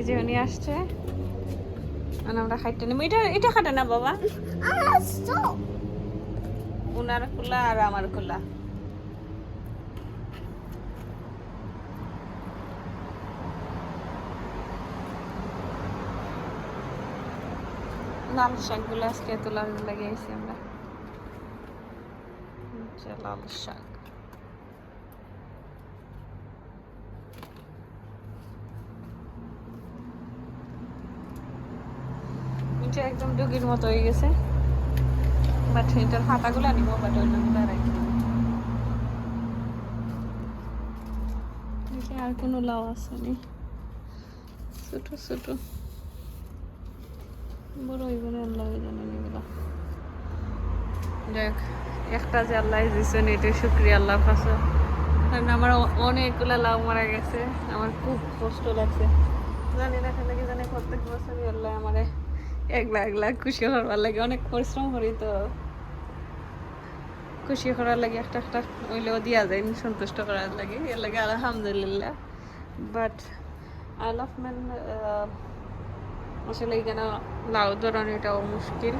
এই যে উনি আসছে, আমরা খাইতে নেব। এটা খাটে না বাবা, উনার কুলা আর আমার কুলা। লাল শাকগুলো আজকে তোলার লাগিয়েছি আমরা। লাল শাক এটা একদম ডুগির মতো হয়ে গেছে, বাট এটার হাতাগুলো নিব, বাট অন্যগুলো রাখি। আর কোনো লাউ আসেনি, ছোট ছোট বড় হইব না, আল্লাহ জানেন এগুলো। যাক, একটা যে আল্লাহ দিয়েছেন এটা শুক্রিয়া আল্লাহর কাছে, কারণ আমার অনেকগুলো লাউ মারা গেছে, আমার খুব কষ্ট লাগছে। জানি না এখান থেকে জানি প্রত্যেক বছরই আল্লাহ আমারে একলা খুশি হওয়ার লাগে, অনেক পরিশ্রম করি তো খুশি করার লাগে একটা একটা হইলেও দিয়া যায়, সন্তুষ্ট করার লাগে, এর লাগে আলহামদুলিল্লাহ। বাট আই লাভ ম্যান আসলে এখানে লাউ ধরন এটাও মুশকিল।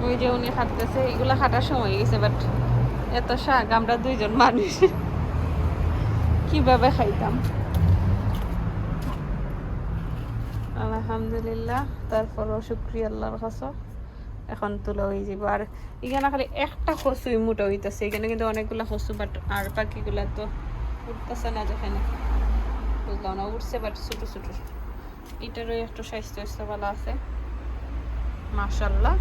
ওই যে উনি খাটতেছে, এগুলা খাটার সময় গেছে, বাট এত শাক আমরা দুইজন মানুষ কিভাবে খাইতাম। আলহামদুলিল্লাহ, তারপরও শুক্রিয়া আল্লাহর কাছে। এখন তুলা হয়ে যাব। আর এখানে খালি একটা কচুই মোটা হইতেছে, এখানে কিন্তু অনেকগুলা কচু, বাট আর বাকিগুলা তো উঠতেছে না, যেখানে বুঝলাম না, উঠছে বাট ছোট ছোট। এটারও একটু স্বাস্থ্য ভালো আছে মাশাআল্লাহ।